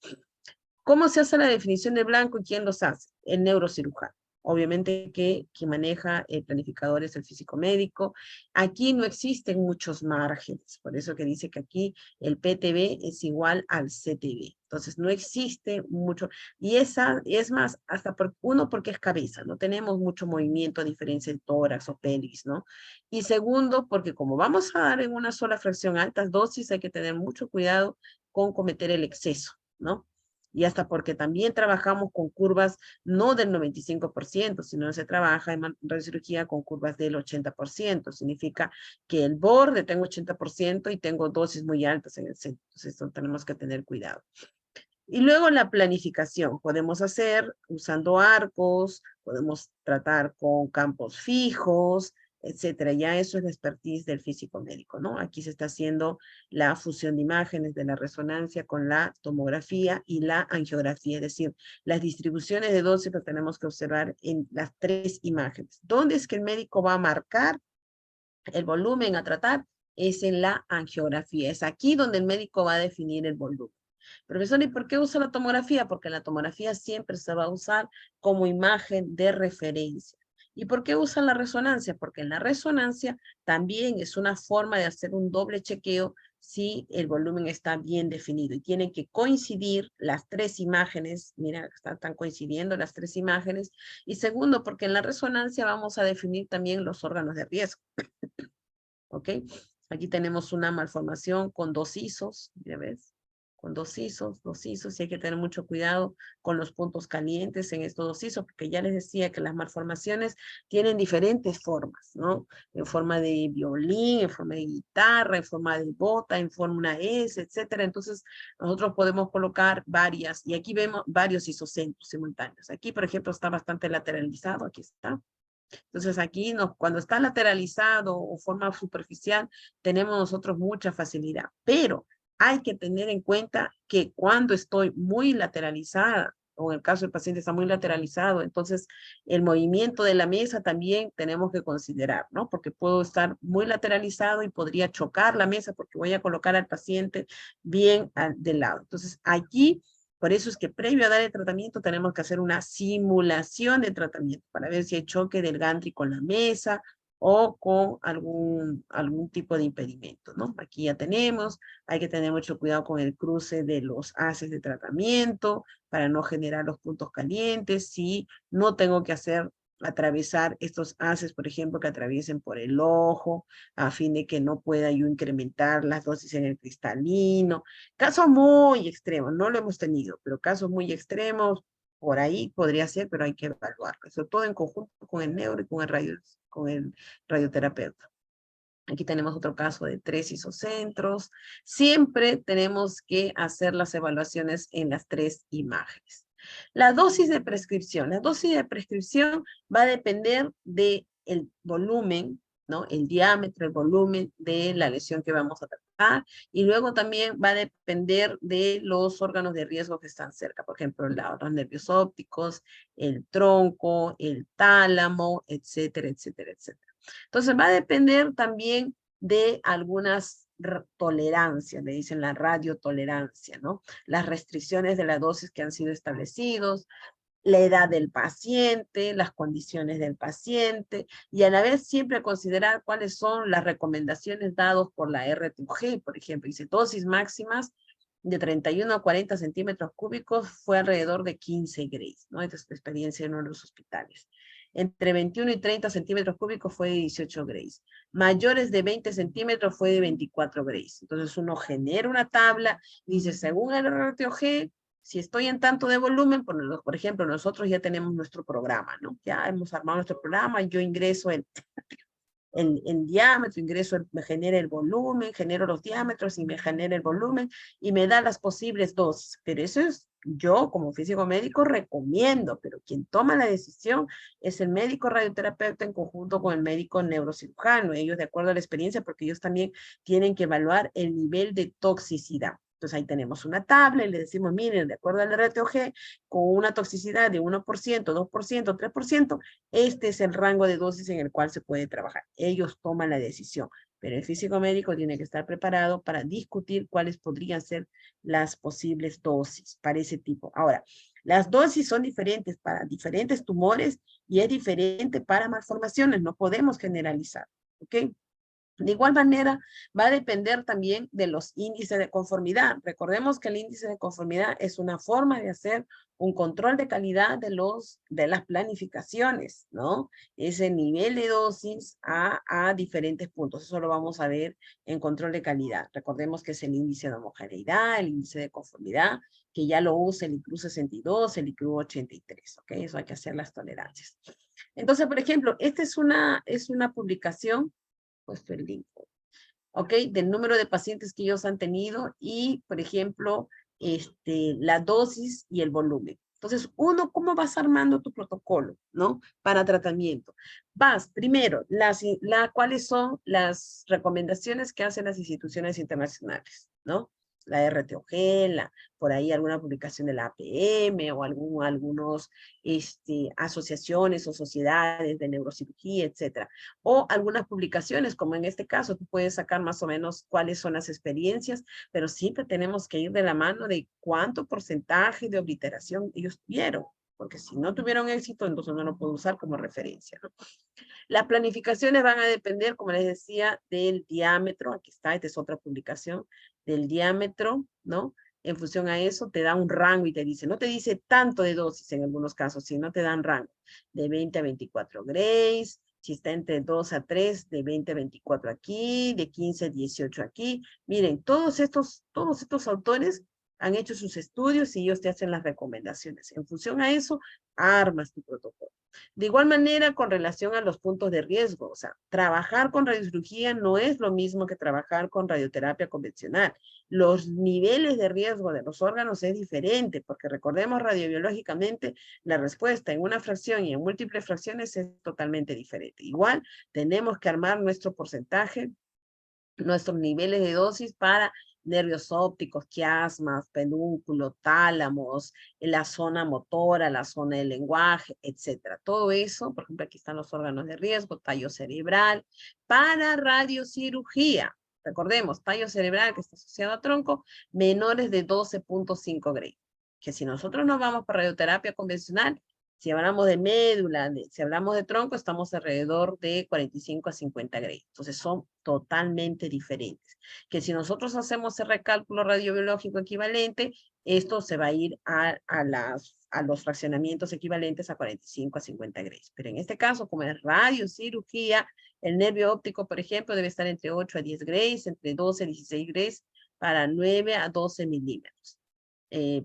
¿Cómo se hace la definición de blanco y quién los hace? El neurocirujano. Obviamente que quien maneja el planificador es el físico médico. Aquí no existen muchos márgenes, por eso que dice que aquí el PTB es igual al CTB. Entonces no existe mucho, y es más, hasta porque es cabeza, no tenemos mucho movimiento a diferencia de tórax o pelvis, ¿no? Y segundo, porque como vamos a dar en una sola fracción altas dosis, hay que tener mucho cuidado con cometer el exceso, ¿no? Y hasta porque también trabajamos con curvas no del 95%, sino se trabaja en radiocirugía con curvas del 80%. Significa que el borde tengo 80% y tengo dosis muy altas en el centro. Entonces, esto tenemos que tener cuidado. Y luego la planificación. Podemos hacer usando arcos, podemos tratar con campos fijos, etcétera. Ya eso es la expertise del físico médico, ¿no? Aquí se está haciendo la fusión de imágenes de la resonancia con la tomografía y la angiografía, es decir, las distribuciones de dosis las tenemos que observar en las 3 imágenes. ¿Dónde es que el médico va a marcar el volumen a tratar? Es en la angiografía. Es aquí donde el médico va a definir el volumen. Profesor, ¿y por qué usa la tomografía? Porque la tomografía siempre se va a usar como imagen de referencia. ¿Y por qué usa la resonancia? Porque en la resonancia también es una forma de hacer un doble chequeo si el volumen está bien definido. Y tienen que coincidir las 3 imágenes. Mira, están coincidiendo las 3 imágenes. Y segundo, porque en la resonancia vamos a definir también los órganos de riesgo. ¿Ok? Aquí tenemos una malformación con 2 ISOs, ¿ya ves? Con 2 ISOs, y hay que tener mucho cuidado con los puntos calientes en estos 2 ISOs, porque ya les decía que las malformaciones tienen diferentes formas, ¿no? En forma de violín, en forma de guitarra, en forma de bota, en forma una S, etcétera. Entonces, nosotros podemos colocar varias, y aquí vemos varios isocentros simultáneos. Aquí, por ejemplo, está bastante lateralizado, aquí está. Entonces aquí cuando está lateralizado o forma superficial, tenemos nosotros mucha facilidad. Pero hay que tener en cuenta que cuando estoy muy lateralizada, o en el caso del paciente está muy lateralizado, entonces el movimiento de la mesa también tenemos que considerar, ¿no? Porque puedo estar muy lateralizado y podría chocar la mesa porque voy a colocar al paciente bien del lado. Entonces aquí por eso es que previo a dar el tratamiento tenemos que hacer una simulación de tratamiento para ver si hay choque del gantry con la mesa o con algún tipo de impedimento, ¿no? Aquí ya tenemos, hay que tener mucho cuidado con el cruce de los haces de tratamiento para no generar los puntos calientes. Si no tengo que atravesar estos haces, por ejemplo, que atraviesen por el ojo, a fin de que no pueda yo incrementar las dosis en el cristalino. Casos muy extremos, no lo hemos tenido, pero casos muy extremos, por ahí podría ser, pero hay que evaluarlo, sobre todo en conjunto con el neuro y con el radioterapeuta. Aquí tenemos otro caso de 3 isocentros. Siempre tenemos que hacer las evaluaciones en las 3 imágenes. La dosis de prescripción. La dosis de prescripción va a depender del volumen, ¿no? El diámetro, el volumen de la lesión que vamos a tratar. Y luego también va a depender de los órganos de riesgo que están cerca. Por ejemplo, los nervios ópticos, el tronco, el tálamo, etcétera, etcétera, etcétera. Entonces va a depender también de algunas tolerancias, le dicen la radiotolerancia, ¿no? Las restricciones de la dosis que han sido establecidos, la edad del paciente, las condiciones del paciente, y a la vez siempre considerar cuáles son las recomendaciones dadas por la RTUG, por ejemplo, dice dosis máximas de 31 a 40 centímetros cúbicos fue alrededor de 15 grays, ¿no? Esta es la experiencia en uno de los hospitales. Entre 21 y 30 centímetros cúbicos fue de 18 grays. Mayores de 20 centímetros fue de 24 grays. Entonces uno genera una tabla, dice, según el RTOG, si estoy en tanto de volumen, por ejemplo, nosotros ya tenemos nuestro programa, ¿no? Ya hemos armado nuestro programa, yo ingreso en diámetro, me genera el volumen, genero los diámetros y me genera el volumen y me da las posibles dosis. Pero eso es yo como físico médico recomiendo, pero quien toma la decisión es el médico radioterapeuta en conjunto con el médico neurocirujano, ellos de acuerdo a la experiencia, porque ellos también tienen que evaluar el nivel de toxicidad. Entonces ahí tenemos una tabla y le decimos, miren, de acuerdo al RTOG, con una toxicidad de 1%, 2%, 3%, este es el rango de dosis en el cual se puede trabajar. Ellos toman la decisión, pero el físico médico tiene que estar preparado para discutir cuáles podrían ser las posibles dosis para ese tipo. Ahora, las dosis son diferentes para diferentes tumores y es diferente para malformaciones, no podemos generalizar, ¿ok? De igual manera, va a depender también de los índices de conformidad. Recordemos que el índice de conformidad es una forma de hacer un control de calidad de las planificaciones, ¿no? Ese nivel de dosis a diferentes puntos. Eso lo vamos a ver en control de calidad. Recordemos que es el índice de homogeneidad, el índice de conformidad, que ya lo usa el ICRU 62, el ICRU 83, ¿ok? Eso hay que hacer las tolerancias. Entonces, por ejemplo, esta es una publicación, puesto el link, ¿ok? Del número de pacientes que ellos han tenido y, por ejemplo, la dosis y el volumen. Entonces, uno, ¿cómo vas armando tu protocolo, no? Para tratamiento. Vas, primero, cuáles son las recomendaciones que hacen las instituciones internacionales, ¿no? La RTOG, por ahí alguna publicación de la APM o algunos asociaciones o sociedades de neurocirugía, etcétera. O algunas publicaciones, como en este caso, tú puedes sacar más o menos cuáles son las experiencias, pero siempre tenemos que ir de la mano de cuánto porcentaje de obliteración ellos tuvieron, porque si no tuvieron éxito, entonces no lo puedo usar como referencia, ¿no? Las planificaciones van a depender, como les decía, del diámetro. Aquí está, esta es otra publicación, del diámetro, ¿no? En función a eso te da un rango y te dice, no te dice tanto de dosis en algunos casos, sino te dan rango de 20 a 24 grays, si está entre 2 a 3, de 20 a 24 aquí, de 15 a 18 aquí. Miren, todos estos autores han hecho sus estudios y ellos te hacen las recomendaciones. En función a eso, armas tu protocolo. De igual manera, con relación a los puntos de riesgo, o sea, trabajar con radiocirugía no es lo mismo que trabajar con radioterapia convencional. Los niveles de riesgo de los órganos es diferente, porque recordemos radiobiológicamente, la respuesta en una fracción y en múltiples fracciones es totalmente diferente. Igual, tenemos que armar nuestro porcentaje, nuestros niveles de dosis para nervios ópticos, quiasmas, pedúnculo, tálamos, la zona motora, la zona del lenguaje, etcétera. Todo eso, por ejemplo, aquí están los órganos de riesgo, tallo cerebral, para radiocirugía. Recordemos, tallo cerebral que está asociado a tronco, menores de 12.5 Gray. Que si nosotros nos vamos para radioterapia convencional, si hablamos de médula, si hablamos de tronco, estamos alrededor de 45 a 50 Gray. Entonces son totalmente diferentes. Que si nosotros hacemos el recálculo radiobiológico equivalente, esto se va a ir a los fraccionamientos equivalentes a 45 a 50 Grays. Pero en este caso, como es radiocirugía, el nervio óptico, por ejemplo, debe estar entre 8 a 10 Grays, entre 12 a 16 Grays, para 9 a 12 milímetros.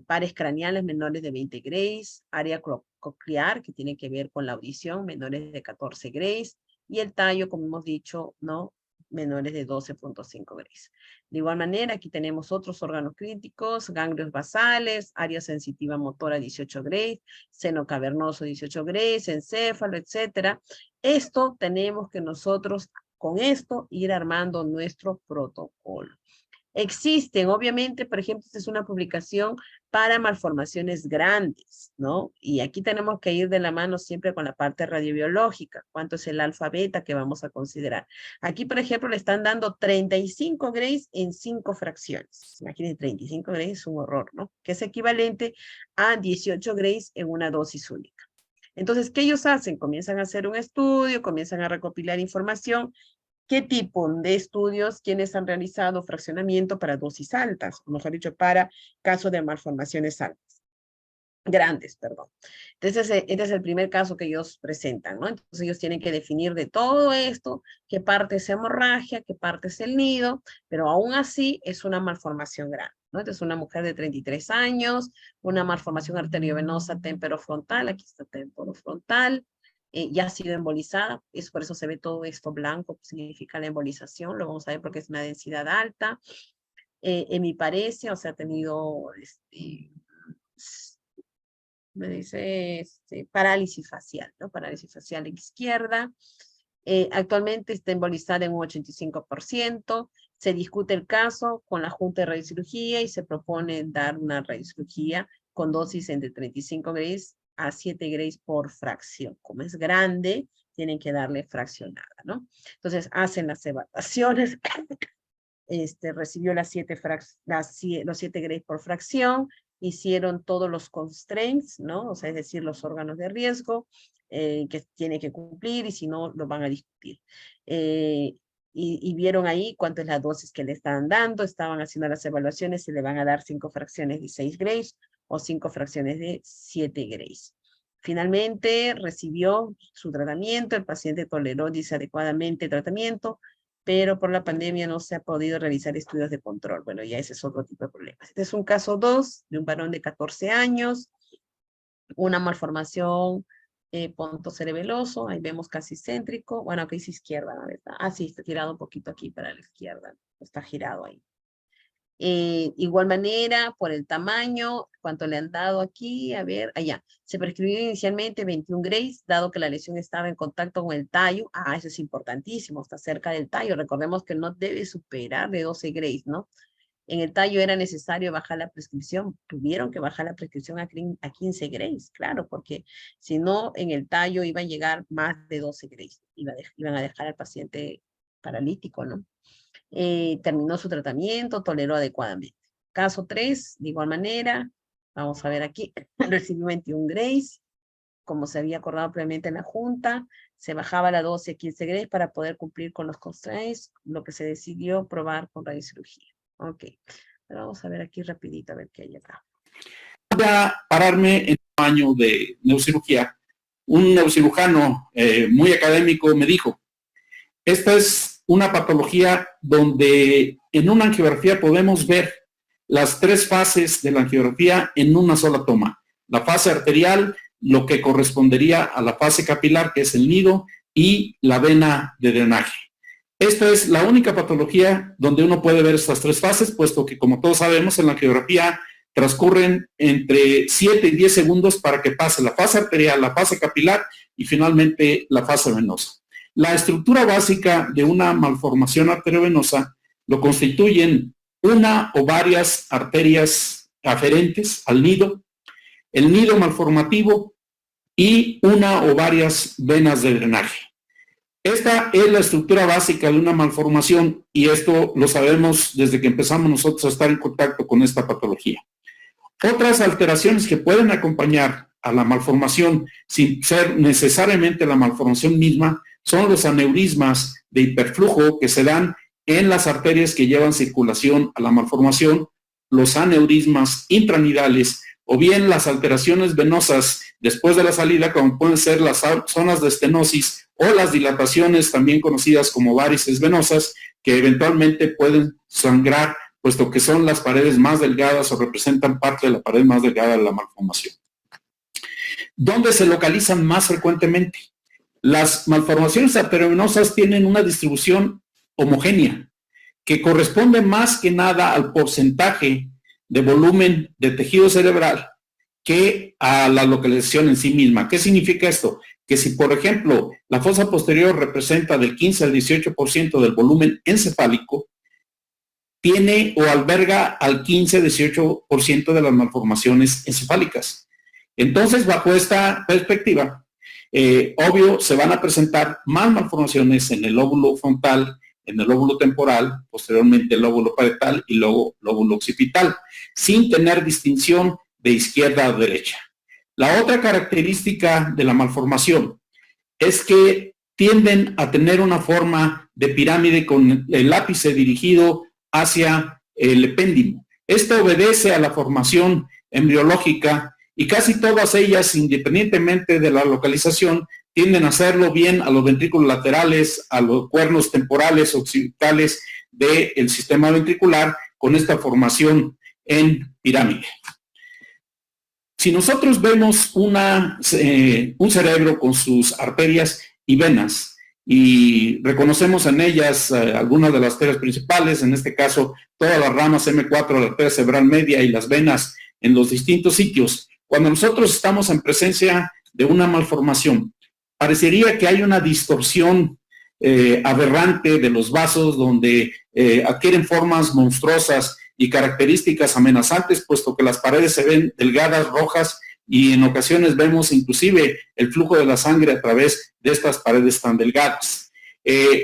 Pares craneales menores de 20 Grays, área coclear, que tiene que ver con la audición, menores de 14 Grays, y el tallo, como hemos dicho, ¿no? Menores de 12.5 Grays. De igual manera, aquí tenemos otros órganos críticos, ganglios basales, área sensitiva motora 18 Grays, seno cavernoso 18 Grays, encéfalo, etcétera. Esto tenemos que nosotros, con esto, ir armando nuestro protocolo. Existen, obviamente, por ejemplo, esta es una publicación para malformaciones grandes, ¿no? Y aquí tenemos que ir de la mano siempre con la parte radiobiológica. ¿Cuánto es el alfa beta que vamos a considerar? Aquí, por ejemplo, le están dando 35 Grays en 5 fracciones. Imagínense, 35 Grays es un horror, ¿no? Que es equivalente a 18 Grays en una dosis única. Entonces, ¿qué ellos hacen? Comienzan a hacer un estudio, comienzan a recopilar información. ¿Qué tipo de estudios? ¿Quiénes han realizado fraccionamiento para dosis altas? O mejor dicho, para casos de malformaciones altas. Grandes, perdón. Entonces, este es el primer caso que ellos presentan, ¿no? Entonces, ellos tienen que definir de todo esto, qué parte es hemorragia, qué parte es el nido, pero aún así es una malformación grande, ¿no? Entonces, una mujer de 33 años, una malformación arteriovenosa temporofrontal, aquí está temporofrontal, ya ha sido embolizada, es por eso se ve todo esto blanco, significa la embolización, lo vamos a ver porque es una densidad alta, hemiparesia, o sea, ha tenido, me dice, parálisis facial, ¿no? Parálisis facial izquierda, actualmente está embolizada en un 85%, se discute el caso con la Junta de Radiocirugía y se propone dar una radiocirugía con dosis entre 35 Grays a 7 Grays por fracción. Como es grande, tienen que darle fraccionada, ¿no? Entonces hacen las evaluaciones, recibió los 7 Grays por fracción, hicieron todos los constraints, ¿no? O sea, es decir, los órganos de riesgo que tiene que cumplir y si no, lo van a discutir. Y vieron ahí cuánto es la dosis que le estaban dando, estaban haciendo las evaluaciones, se le van a dar 5 fracciones de 6 Grays o 5 fracciones de 7 Grays. Finalmente recibió su tratamiento, el paciente toleró, dice, adecuadamente el tratamiento, pero por la pandemia no se ha podido realizar estudios de control. Bueno, ya ese es otro tipo de problemas. Este es un caso 2 de un varón de 14 años, una malformación pontocerebeloso, ahí vemos casi céntrico, bueno, aquí es izquierda, ¿no? Ah, sí, está tirado un poquito aquí para la izquierda, está girado ahí. Igual manera, por el tamaño, cuánto le han dado aquí, a ver, allá. Se prescribió inicialmente 21 grays, dado que la lesión estaba en contacto con el tallo. Ah, eso es importantísimo, está cerca del tallo. Recordemos que no debe superar de 12 grays, ¿no? En el tallo era necesario bajar la prescripción. Tuvieron que bajar la prescripción a 15 grays, claro, porque si no, en el tallo iba a llegar más de 12 grays. Iban a dejar al paciente paralítico, ¿no? Terminó su tratamiento, toleró adecuadamente. Caso 3, de igual manera, vamos a ver aquí, recibió 21 grays, como se había acordado previamente en la junta, se bajaba la 12 a 15 grays para poder cumplir con los constraints, lo que se decidió probar con radiocirugía. Ok, pero vamos a ver aquí rapidito, a ver qué hay acá. Voy a pararme en un año de neurocirugía. Un neurocirujano muy académico me dijo, esta es una patología donde en una angiografía podemos ver las 3 fases de la angiografía en una sola toma. La fase arterial, lo que correspondería a la fase capilar, que es el nido, y la vena de drenaje. Esta es la única patología donde uno puede ver estas 3 fases, puesto que, como todos sabemos, en la angiografía transcurren entre 7 y 10 segundos para que pase la fase arterial, la fase capilar y finalmente la fase venosa. La estructura básica de una malformación arteriovenosa lo constituyen una o varias arterias aferentes al nido, el nido malformativo y una o varias venas de drenaje. Esta es la estructura básica de una malformación y esto lo sabemos desde que empezamos nosotros a estar en contacto con esta patología. Otras alteraciones que pueden acompañar a la malformación sin ser necesariamente la malformación misma son los aneurismas de hiperflujo que se dan en las arterias que llevan circulación a la malformación, los aneurismas intranidales o bien las alteraciones venosas después de la salida, como pueden ser las zonas de estenosis o las dilataciones también conocidas como varices venosas, que eventualmente pueden sangrar, puesto que son las paredes más delgadas o representan parte de la pared más delgada de la malformación. ¿Dónde se localizan más frecuentemente? Las malformaciones arteriovenosas tienen una distribución homogénea, que corresponde más que nada al porcentaje de volumen de tejido cerebral que a la localización en sí misma. ¿Qué significa esto? Que si, por ejemplo, la fosa posterior representa del 15 al 18% del volumen encefálico, tiene o alberga al 15-18% de las malformaciones encefálicas. Entonces, bajo esta perspectiva, obvio, se van a presentar más malformaciones en el lóbulo frontal, en el lóbulo temporal, posteriormente el lóbulo parietal y luego lóbulo occipital, sin tener distinción de izquierda a derecha. La otra característica de la malformación es que tienden a tener una forma de pirámide con el ápice dirigido hacia el epéndimo. Esto obedece a la formación embriológica y casi todas ellas, independientemente de la localización, tienden a hacerlo bien a los ventrículos laterales, a los cuernos temporales occipitales del sistema ventricular con esta formación en pirámide. Si nosotros vemos un cerebro con sus arterias y venas y reconocemos en ellas algunas de las arterias principales, en este caso todas las ramas M4, la arteria cerebral media y las venas en los distintos sitios, cuando nosotros estamos en presencia de una malformación, parecería que hay una distorsión aberrante de los vasos donde adquieren formas monstruosas y características amenazantes, puesto que las paredes se ven delgadas, rojas, y en ocasiones vemos inclusive el flujo de la sangre a través de estas paredes tan delgadas.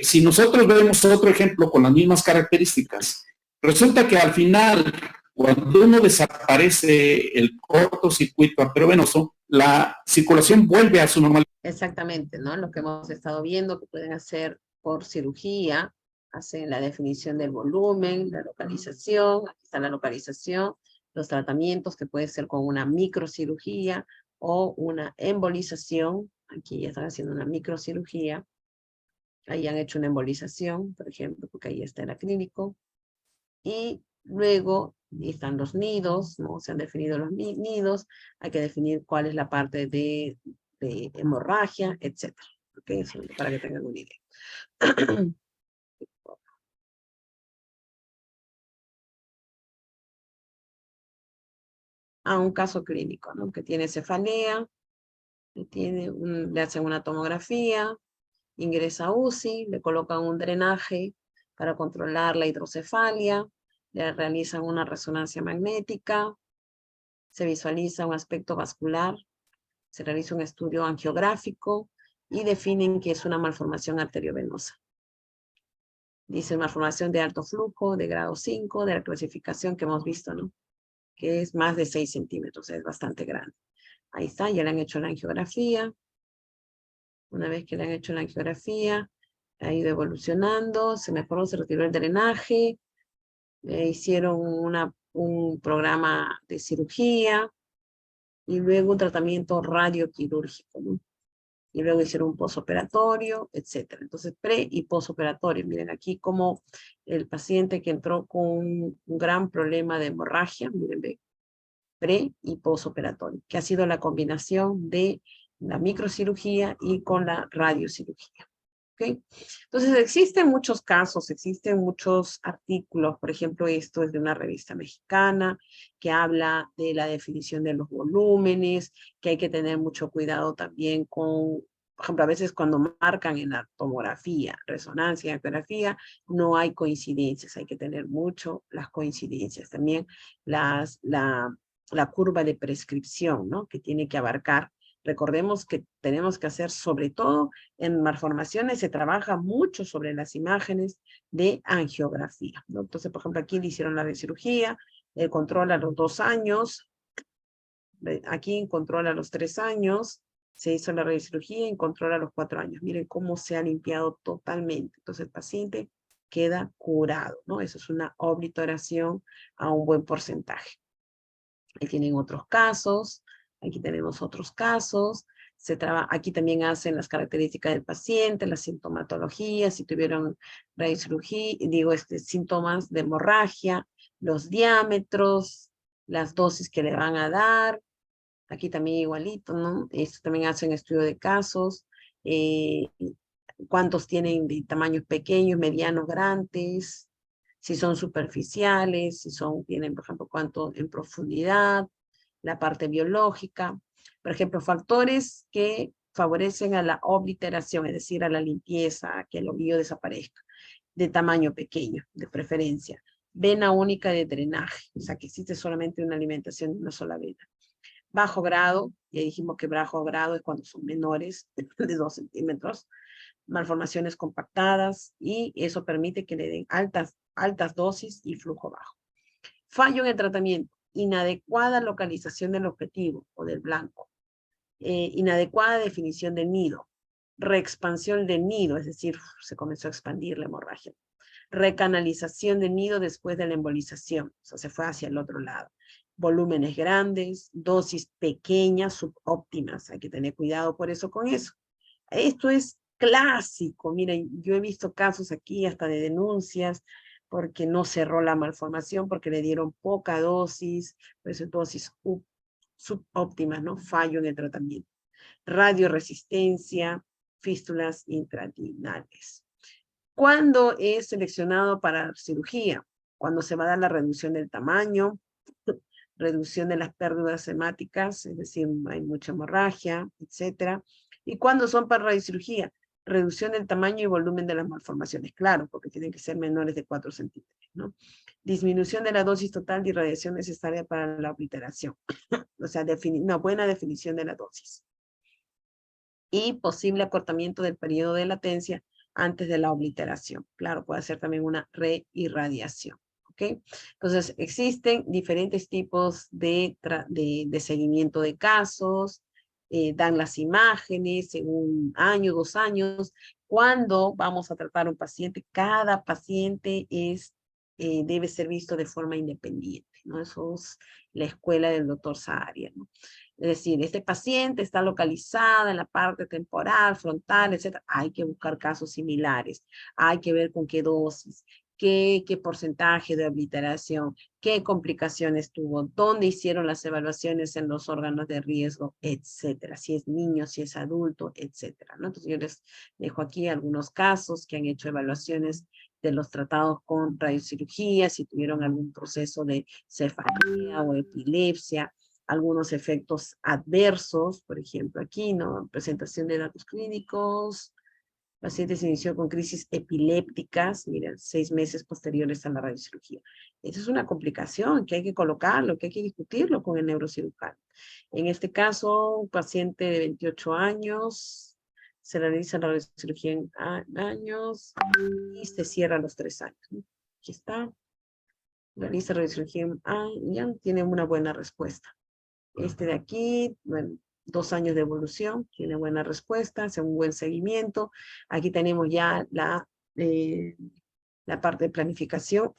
Si nosotros vemos otro ejemplo con las mismas características, resulta que al final, cuando uno desaparece el cortocircuito arteriovenoso, la circulación vuelve a su normalidad. Exactamente, ¿no? Lo que hemos estado viendo que pueden hacer por cirugía, hacen la definición del volumen, la localización, aquí está la localización, los tratamientos que puede ser con una microcirugía o una embolización, aquí ya están haciendo una microcirugía, ahí han hecho una embolización, por ejemplo, porque ahí está el clínico, y luego están los nidos, ¿no? Se han definido los nidos, hay que definir cuál es la parte de hemorragia, etc. ¿Okay? Eso para que tengan una idea. a un caso clínico, ¿no? Que tiene cefalea, le hacen una tomografía, ingresa a UCI, le colocan un drenaje para controlar la hidrocefalia, le realizan una resonancia magnética, se visualiza un aspecto vascular, se realiza un estudio angiográfico y definen que es una malformación arteriovenosa. Dice malformación de alto flujo, de grado 5, de la clasificación que hemos visto, ¿no? Que es más de 6 centímetros, es bastante grande. Ahí está, ya le han hecho la angiografía. Una vez que le han hecho la angiografía, ha ido evolucionando, se mejoró, se retiró el drenaje, hicieron un programa de cirugía y luego un tratamiento radioquirúrgico, ¿no? Y luego hicieron un posoperatorio, etcétera. Entonces, pre y posoperatorio. Miren aquí como el paciente que entró con un gran problema de hemorragia, miren, ve, pre y posoperatorio, que ha sido la combinación de la microcirugía y con la radiocirugía. ¿Okay? Entonces existen muchos casos, existen muchos artículos, por ejemplo esto es de una revista mexicana que habla de la definición de los volúmenes, que hay que tener mucho cuidado también con, por ejemplo, a veces cuando marcan en la tomografía, resonancia, ecografía, no hay coincidencias, hay que tener mucho las coincidencias, también la curva de prescripción, ¿no? Que tiene que abarcar. Recordemos que tenemos que hacer, sobre todo en malformaciones, se trabaja mucho sobre las imágenes de angiografía, ¿no? Entonces, por ejemplo, aquí le hicieron la cirugía, el control a los 2 años, aquí en control a los 3 años, se hizo la radiocirugía en control a los 4 años. Miren cómo se ha limpiado totalmente. Entonces, el paciente queda curado, ¿no? Eso es una obliteración a un buen porcentaje. Ahí tienen otros casos. Aquí tenemos otros casos. Aquí también hacen las características del paciente, la sintomatología, si tuvieron radiocirugía, síntomas de hemorragia, los diámetros, las dosis que le van a dar. Aquí también igualito, ¿no? Esto también hacen estudio de casos. Cuántos tienen de tamaños pequeños, medianos, grandes, si son superficiales, tienen, por ejemplo, cuánto en profundidad, la parte biológica. Por ejemplo, factores que favorecen a la obliteración, es decir, a la limpieza, a que el ovillo desaparezca, de tamaño pequeño, de preferencia. Vena única de drenaje, o sea, que existe solamente una alimentación de una sola vena. Bajo grado, ya dijimos que bajo grado es cuando son menores de 2 centímetros, malformaciones compactadas, y eso permite que le den altas dosis y flujo bajo. Fallo en el tratamiento, inadecuada localización del objetivo o del blanco, inadecuada definición del nido, reexpansión del nido, es decir, se comenzó a expandir la hemorragia, recanalización del nido después de la embolización, o sea, se fue hacia el otro lado, volúmenes grandes, dosis pequeñas, subóptimas, hay que tener cuidado por eso con eso. Esto es clásico, miren, yo he visto casos aquí hasta de denuncias, porque no cerró la malformación, porque le dieron poca dosis, pues dosis subóptimas, ¿no? Fallo en el tratamiento. Radioresistencia, fístulas intraductinales. ¿Cuándo es seleccionado para cirugía? Cuando se va a dar la reducción del tamaño, reducción de las pérdidas hemáticas, es decir, hay mucha hemorragia, etcétera. ¿Y cuándo son para radiocirugía? Reducción del tamaño y volumen de las malformaciones, claro, porque tienen que ser menores de 4 centímetros, ¿no? Disminución de la dosis total de irradiación necesaria para la obliteración. O sea, una buena definición de la dosis. Y posible acortamiento del periodo de latencia antes de la obliteración. Claro, puede ser también una reirradiación. ¿Okay? Entonces, existen diferentes tipos de seguimiento de casos, dan las imágenes en 1 año, 2 años. Cuando vamos a tratar a un paciente, cada paciente debe ser visto de forma independiente, ¿no? Eso es la escuela del doctor Saharia, ¿no? Es decir, este paciente está localizada en la parte temporal, frontal, etc. Hay que buscar casos similares. Hay que ver con qué dosis, qué porcentaje de obliteración, qué complicaciones tuvo, dónde hicieron las evaluaciones en los órganos de riesgo, etcétera. Si es niño, si es adulto, etcétera, ¿no? Entonces yo les dejo aquí algunos casos que han hecho evaluaciones de los tratados con radiocirugía, si tuvieron algún proceso de cefalea o epilepsia, algunos efectos adversos, por ejemplo aquí, ¿no? Presentación de datos clínicos, paciente se inició con crisis epilépticas, miren, 6 meses posteriores a la radiocirugía. Esa es una complicación que hay que colocarlo, que hay que discutirlo con el neurocirujano. En este caso, un paciente de 28 años, se realiza la radiocirugía en años y se cierra a los 3 años. ¿No? Aquí está. Realiza radiocirugía ya tiene una buena respuesta. Este de aquí, bueno, 2 años de evolución, tiene buena respuesta, hace un buen seguimiento. Aquí tenemos ya la parte de planificación,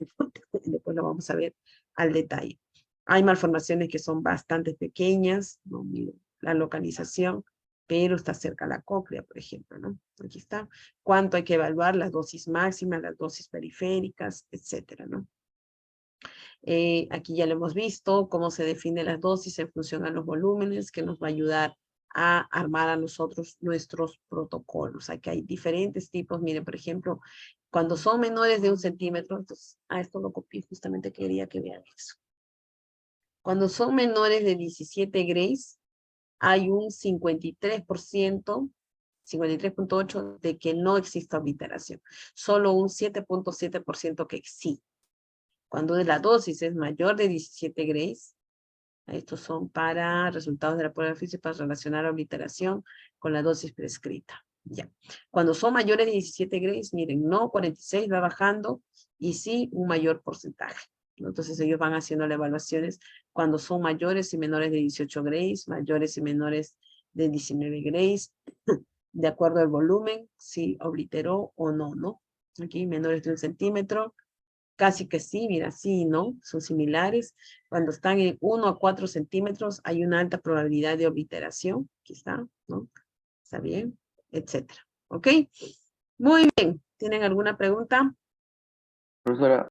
después lo vamos a ver al detalle. Hay malformaciones que son bastante pequeñas, ¿no? Miren, la localización, pero está cerca a la cóclea, por ejemplo, ¿no? Aquí está. ¿Cuánto hay que evaluar? Las dosis máximas, las dosis periféricas, etcétera, ¿no? Aquí ya lo hemos visto, cómo se define las dosis en función a los volúmenes, que nos va a ayudar a armar a nosotros nuestros protocolos. Aquí hay diferentes tipos. Miren, por ejemplo, cuando son menores de 1 centímetro, entonces, esto lo copié, justamente quería que vean eso. Cuando son menores de 17 grays, hay un 53%, 53.8% de que no exista obliteración. Solo un 7.7% que sí. Cuando la dosis es mayor de 17 grays, estos son para resultados de la prueba física para relacionar la obliteración con la dosis prescrita. Ya. Cuando son mayores de 17 grays, miren, no, 46 va bajando y sí un mayor porcentaje. ¿No? Entonces ellos van haciendo las evaluaciones cuando son mayores y menores de 18 grays, mayores y menores de 19 grays, de acuerdo al volumen, si obliteró o no, ¿no? Aquí menores de 1 centímetro, casi que sí, mira, sí, ¿no? Son similares. Cuando están en 1 a 4 centímetros, hay una alta probabilidad de obliteración. Aquí está, ¿no? ¿Está bien? Etcétera. ¿Ok? Muy bien. ¿Tienen alguna pregunta? Profesora,